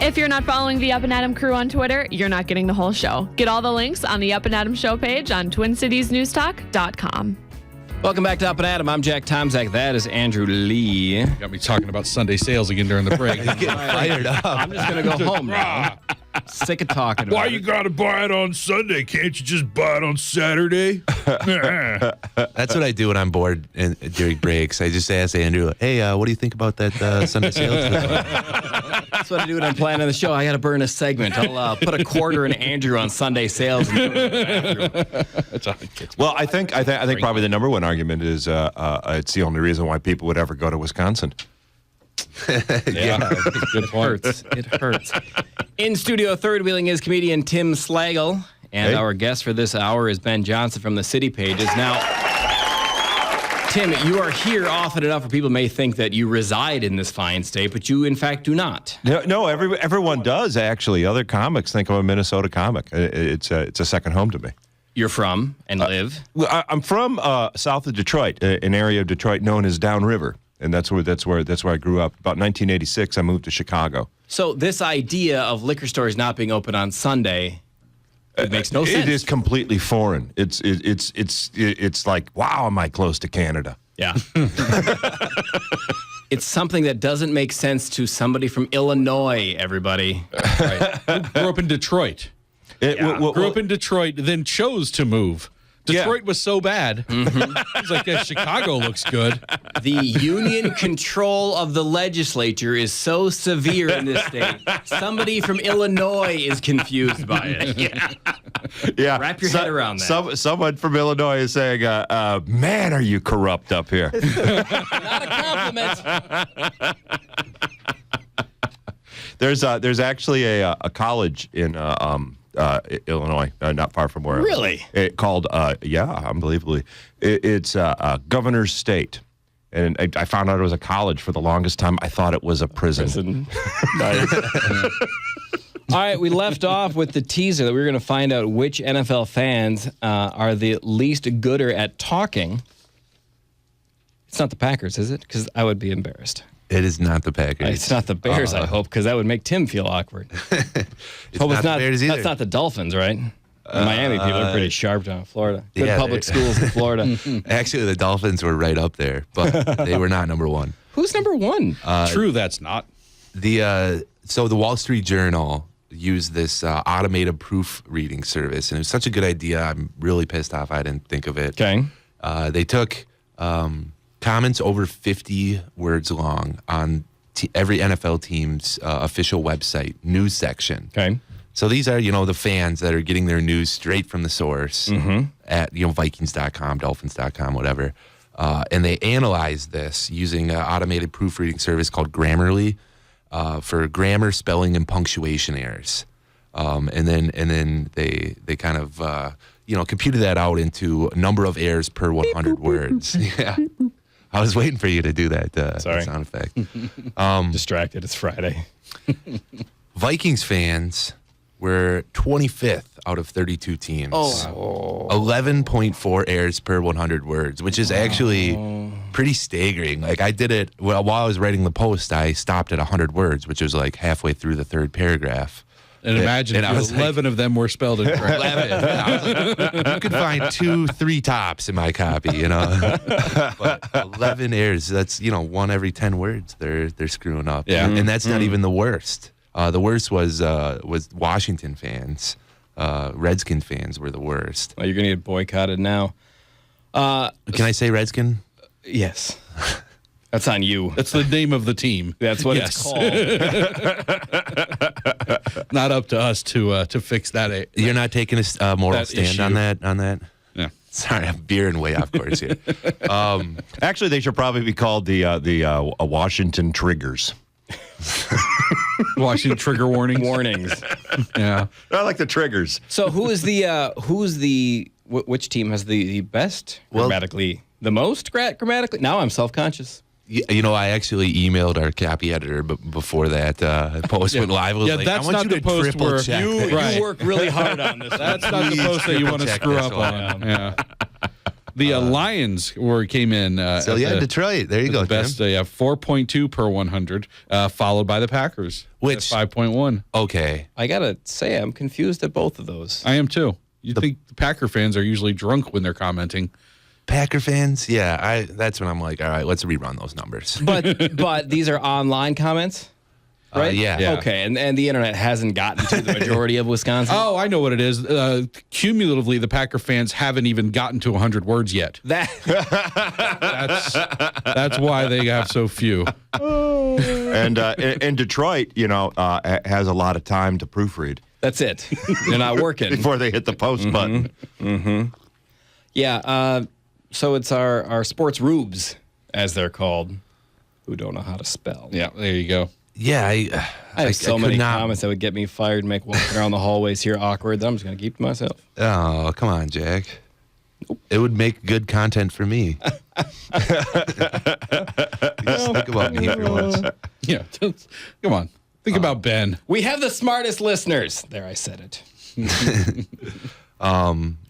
If you're not following the Up and Adam crew on Twitter, you're not getting the whole show. Get all the links on the Up and Adam show page on TwinCitiesNewsTalk.com. Welcome back to Up and Adam. I'm Jack Tomzak. That is Andrew Lee. Got me talking about Sunday sales again during the break. Getting fired up. I'm just going to go home now. Sick of talking about Why it. you gotta buy it on Sunday? Can't you just buy it on Saturday? That's what I do when I'm bored during breaks. I just ask Andrew, hey, what do you think about that Sunday sales? That's what I do when I'm planning the show. I got to burn a segment. I'll put a quarter in Andrew on Sunday sales. And Well, I think probably the number one argument is it's the only reason why people would ever go to Wisconsin. yeah, Good point. it hurts. In studio, third wheeling is comedian Tim Slagle. And our guest for this hour is Ben Johnson from the City Pages. Now, Tim, you are here often enough where people may think that you reside in this fine state, but you, in fact, do not. No, everyone does, actually. Other comics think I'm a Minnesota comic. It's a second home to me. You're from and live? Well, I'm from south of Detroit, an area of Detroit known as Downriver. And that's where I grew up. About 1986, I moved to Chicago. So this idea of liquor stores not being open on Sunday, it makes no sense. It is completely foreign. It's like, wow, am I close to Canada? Yeah. It's something that doesn't make sense to somebody from Illinois, everybody. Right. Grew up in Detroit. Grew up in Detroit, then chose to move. Detroit was so bad. It's like, Chicago looks good. The union control of the legislature is so severe in this state. Somebody from Illinois is confused by it. Yeah. Wrap your head around that. Someone from Illinois is saying, man, are you corrupt up here? Not a compliment. There's actually a college in Illinois, not far from where Really? called unbelievably, it's Governor's State, and I found out it was a college for the longest time. I thought it was a prison. All right, we left off with the teaser that we were going to find out which NFL fans are the least gooder at talking. It's not the Packers, is it? Because I would be embarrassed. It is not the Packers. It's not the Bears, I hope, because that would make Tim feel awkward. It's not the Bears either. That's not the Dolphins, right? Miami people are pretty sharp down in Florida. Good public schools in Florida. Actually, the Dolphins were right up there, but they were not number one. Who's number one? True, that's not. So the Wall Street Journal used this automated proofreading service, and it was such a good idea. I'm really pissed off I didn't think of it. Okay. They took comments over 50 words long on every NFL team's official website news section. Okay. So these are, the fans that are getting their news straight from the source at, Vikings.com, Dolphins.com, whatever. And they analyzed this using an automated proofreading service called Grammarly for grammar, spelling, and punctuation errors. And then they kind of, computed that out into a number of errors per 100 words. Yeah. I was waiting for you to do that Sorry. sound effect. Distracted. It's Friday. Vikings fans were 25th out of 32 teams. 11.4 errors per 100 words, which is actually pretty staggering. Like, I did it while I was writing the post. I stopped at 100 words, which was like halfway through the third paragraph. And imagine and I was 11 of them were spelled incorrectly. 11. I was like, you could find 2-3 tops in my copy, But 11 errors, that's, one every 10 words they're screwing up. Yeah. And that's not even the worst. The worst was Washington fans. Redskin fans were the worst. Well, you're going to get boycotted now. Can I say Redskin? Yes. That's on you. That's the name of the team. That's what Yes. it's called. Not up to us to fix that. You're not taking a moral that stand issue. on that? Yeah. Sorry, I'm veering way off course here. Actually, they should probably be called the Washington Triggers. Washington trigger warnings. Warnings. Yeah. I like the Triggers. So which team has the best grammatically, the most grammatically? Now I'm self-conscious. I actually emailed our copy editor, but before that post went live, I was like, that's I want not you the to post triple where check You this. work really hard on this. That's not the post that you want to check screw this up one. on. Yeah. The Lions came in. Detroit. There you go. The best. 4.2 per 100, followed by the Packers, which 5.1. Okay, I gotta say, I'm confused at both of those. I am too. You think the Packer fans are usually drunk when they're commenting? Packer fans, yeah. That's when I'm like, all right, let's rerun those numbers. But these are online comments. Right? Yeah. Okay, and the internet hasn't gotten to the majority of Wisconsin. Oh, I know what it is. Cumulatively, the Packer fans haven't even gotten to 100 words yet. That's why they have so few. And in Detroit, has a lot of time to proofread. That's it. They're not working before they hit the post button. Mm-hmm. Yeah. So it's our sports rubes, as they're called, who don't know how to spell. Yeah. There you go. Yeah, I have so many comments that would get me fired and make walking around the hallways here awkward that I'm just going to keep to myself. Oh, come on, Jack. It would make good content for me. Just think about me for once. Yeah, come on. Think about Ben. We have the smartest listeners. There, I said it.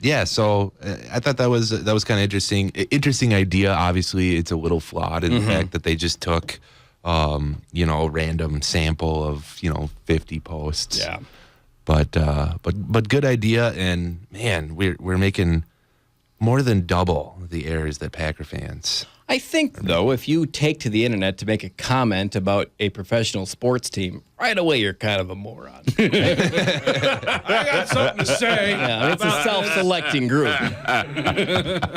Yeah, so I thought that was kind of interesting. Interesting idea. Obviously, it's a little flawed in the fact that they just took a random sample of 50 posts. Yeah. But good idea, and man, we're making more than double the errors that Packer fans. I think, though, if you take to the internet to make a comment about a professional sports team, right away you're kind of a moron. I got something to say. Yeah, it's a self-selecting group.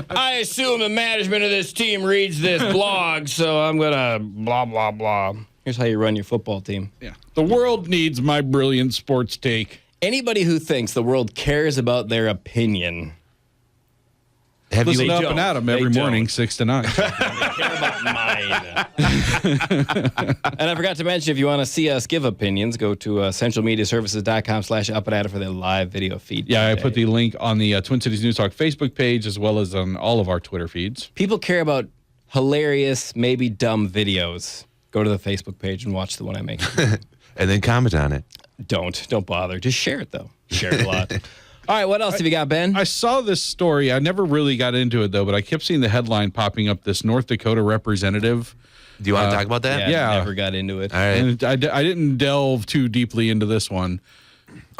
I assume the management of this team reads this blog, so I'm going to blah, blah, blah. Here's how you run your football team. Yeah. The world needs my brilliant sports take. Anybody who thinks the world cares about their opinion... Listen you Up and Adam every morning, 6 to 9. They care about mine. And I forgot to mention, if you want to see us give opinions, go to centralmediaservices.com/upandatom for their live video feed. Yeah, today. I put the link on the Twin Cities News Talk Facebook page as well as on all of our Twitter feeds. People care about hilarious, maybe dumb videos. Go to the Facebook page and watch the one I make. And then comment on it. Don't bother. Just share it, though. Share it a lot. All right, what else have you got, Ben? I saw this story. I never really got into it, though, but I kept seeing the headline popping up, this North Dakota representative. Do you want to talk about that? Yeah. Never got into it. All right. And I didn't delve too deeply into this one.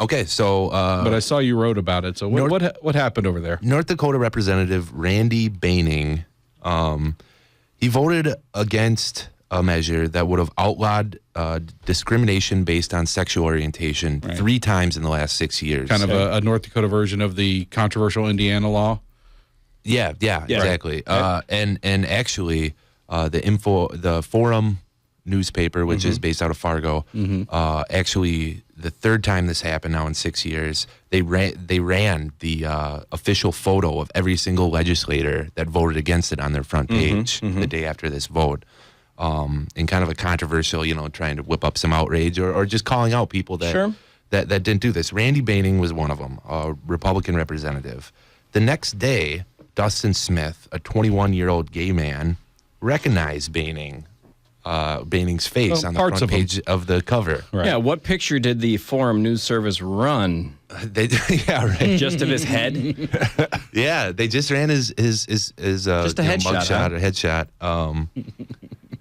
Okay, so... but I saw you wrote about it. So what happened over there? North Dakota Representative Randy Baining, he voted against a measure that would have outlawed discrimination based on sexual orientation 3 times in the last 6 years. Kind of a North Dakota version of the controversial Indiana law? Yeah, exactly. Right. And actually, the Forum newspaper, which is based out of Fargo, actually the 3rd time this happened now in 6 years, they ran the official photo of every single legislator that voted against it on their front page the day after this vote. In kind of a controversial, trying to whip up some outrage or just calling out people that didn't do this. Randy Baining was one of them, a Republican representative. The next day, Dustin Smith, a 21-year-old gay man, recognized Baining's face on the front page of the cover. Right. Yeah, what picture did the Forum News Service run? Just of his head? Yeah, they just ran his just a headshot, or headshot.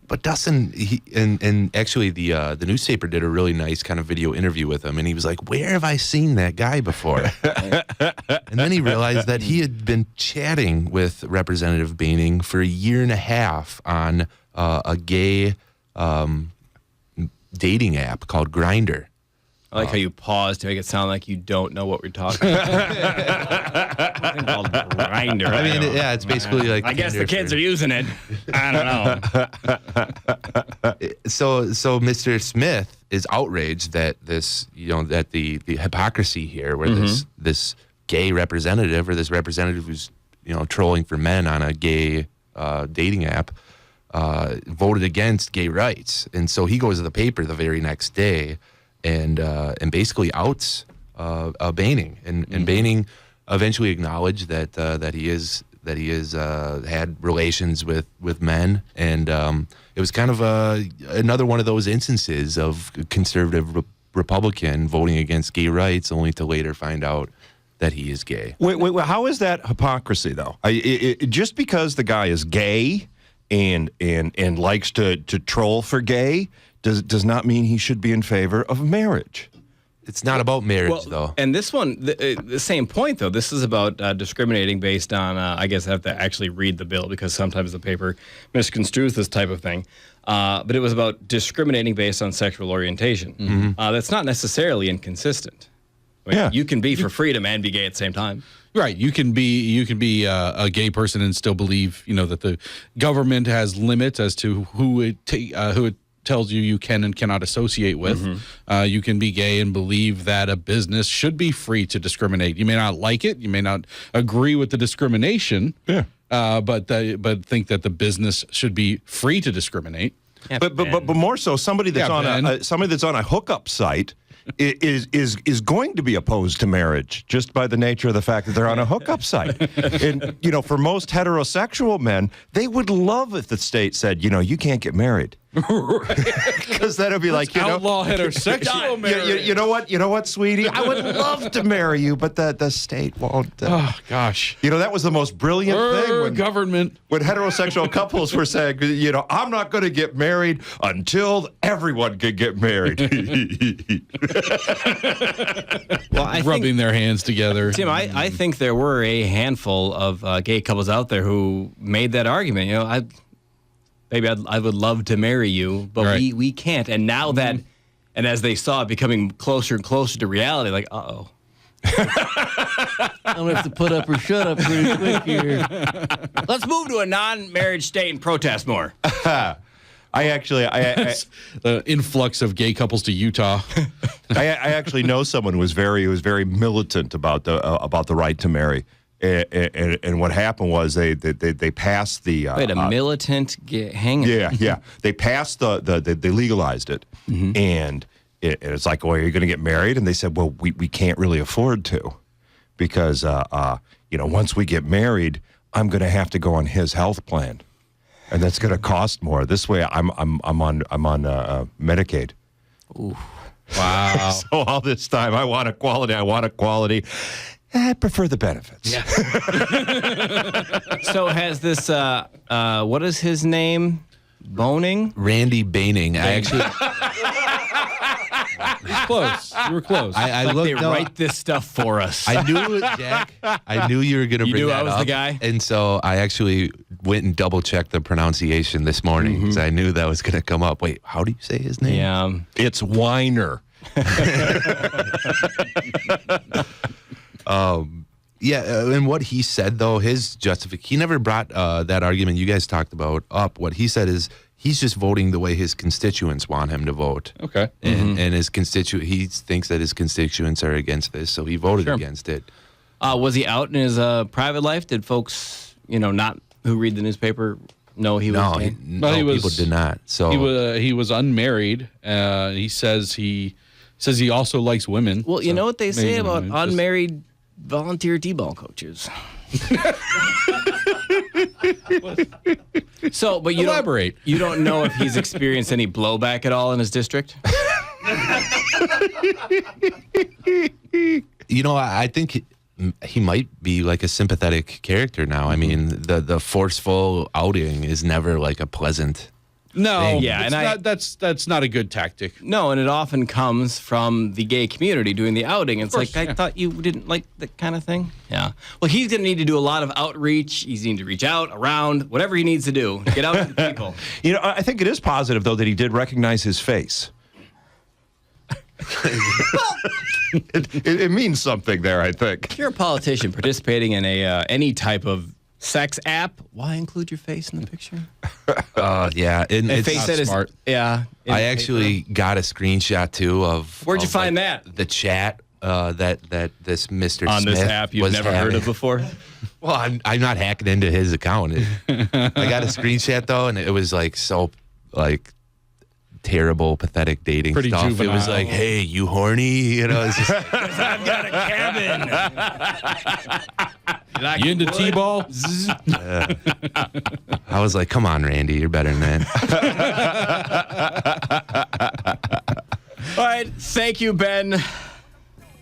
But Dustin, and actually the newspaper did a really nice kind of video interview with him, and he was like, "Where have I seen that guy before?" And then he realized that he had been chatting with Representative Baining for 1.5 years on a gay dating app called Grindr. I like how you pause to make it sound like you don't know what we're talking about. Called Grindr. I mean, yeah, it's basically like. I guess the kids are using it. I don't know. So Mr. Smith is outraged that this, that the hypocrisy here, where this gay representative or this representative who's trolling for men on a gay dating app voted against gay rights, and so he goes to the paper the very next day. And basically outs Baining, and Baining eventually acknowledged that he is had relations with men, and it was kind of another one of those instances of conservative Republican voting against gay rights, only to later find out that he is gay. Wait, how is that hypocrisy, though? Just because the guy is gay and likes to troll for gay does not mean he should be in favor of marriage. It's not about marriage, though. And this one, the same point, though. This is about discriminating based on, I guess I have to actually read the bill because sometimes the paper misconstrues this type of thing. But it was about discriminating based on sexual orientation. Mm-hmm. That's not necessarily inconsistent. I mean, you can be for freedom and be gay at the same time. Right. You can be a gay person and still believe, that the government has limits as to who it tells you can and cannot associate with. Mm-hmm. You can be gay and believe that a business should be free to discriminate. You may not like it. You may not agree with the discrimination. Yeah. But think that the business should be free to discriminate. Yeah, but more so, somebody that's on a hookup site is going to be opposed to marriage just by the nature of the fact that they're on a hookup site. And for most heterosexual men, they would love if the state said, you can't get married. Because that'll be like, outlaw heterosexual marriage. You know what, sweetie? I would love to marry you, but the state won't. Oh gosh, that was the most brilliant thing when government when heterosexual couples were saying, I'm not going to get married until everyone can get married. Well, rubbing their hands together. Tim, I think there were a handful of gay couples out there who made that argument. I would love to marry you, but right. we can't. And now that, and as they saw it becoming closer and closer to reality, like, uh-oh. I'm going to have to put up or shut up pretty quick here. Let's move to a non-marriage state and protest more. The influx of gay couples to Utah. I actually know someone who was very militant about the right to marry. And what happened was they passed the militant hang. Yeah. They passed they legalized it, mm-hmm. and it's like, well, are you going to get married? And they said, well, we can't really afford to, because once we get married, I'm going to have to go on his health plan, and that's going to cost more. This way, I'm on Medicaid. Ooh. Wow. So all this time, I want equality. I prefer the benefits. Yeah. So has this, what is his name? Boning? Randy Baining. I actually... Close. You were close. I looked they write this stuff for us. I knew it, Jack. I knew you were going to bring that up. You knew I was the guy? And so I actually went and double-checked the pronunciation this morning because I knew that was going to come up. Wait, how do you say his name? Yeah. It's Weiner. And what he said, though, his justification, he never brought that argument you guys talked about up. What he said is he's just voting the way his constituents want him to vote. Okay. And his he thinks that his constituents are against this, so he voted against it. Was he out in his private life? Did folks, not who read the newspaper know he was gay? People did not. So he was unmarried. He says he also likes women. Well, you know what they say about unmarried volunteer t-ball coaches. So, but you elaborate. You don't know if he's experienced any blowback at all in his district? I think he might be like a sympathetic character now. I mean, the forceful outing is never like a pleasant thing. Yeah, and that's not a good tactic. No, and it often comes from the gay community doing the outing. It's like, I thought you didn't like that kind of thing. Yeah. Well, he's going to need to do a lot of outreach. He's going to reach out, around, whatever he needs to do to get out to the people. I think it is positive, though, that he did recognize his face. It means something there, I think. If you're a politician participating in any type of sex app, why include your face in the picture? Yeah, and it's face not smart. Yeah. I actually got a screenshot too of. Where'd you find that? The chat that this Mr. on Smith this app you've never heard of before. Well, I'm not hacking into his account. I got a screenshot though, and it was like so like terrible, pathetic dating Pretty stuff. juvenile. It was like, hey, you horny? It's just, I've got a cabin. You into t-ball? I was like, come on, Randy, you're better than that. All right, thank you, Ben.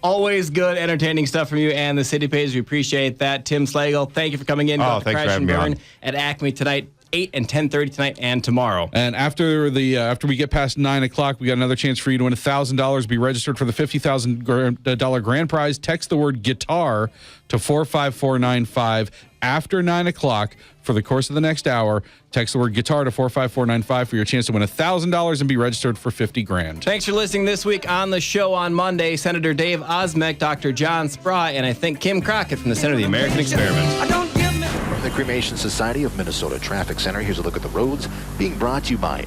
Always good, entertaining stuff from you and the City Page. We appreciate that. Tim Slagle, thank you for coming in. Oh, thanks for having me on. At Acme tonight, 8 and 10:30 tonight and tomorrow. And after we get past 9 o'clock, we got another chance for you to win $1,000. Be registered for the $50,000 grand prize. Text the word guitar to 45495 after 9 o'clock for the course of the next hour. Text the word guitar to 45495 for your chance to win $1,000 and be registered for $50,000. Thanks for listening this week on the show on Monday. Senator Dave Osmek, Dr. John Spry, and I think Kim Crockett from the Center of the American Experiment. From the Cremation Society of Minnesota Traffic Center, here's a look at the roads being brought to you by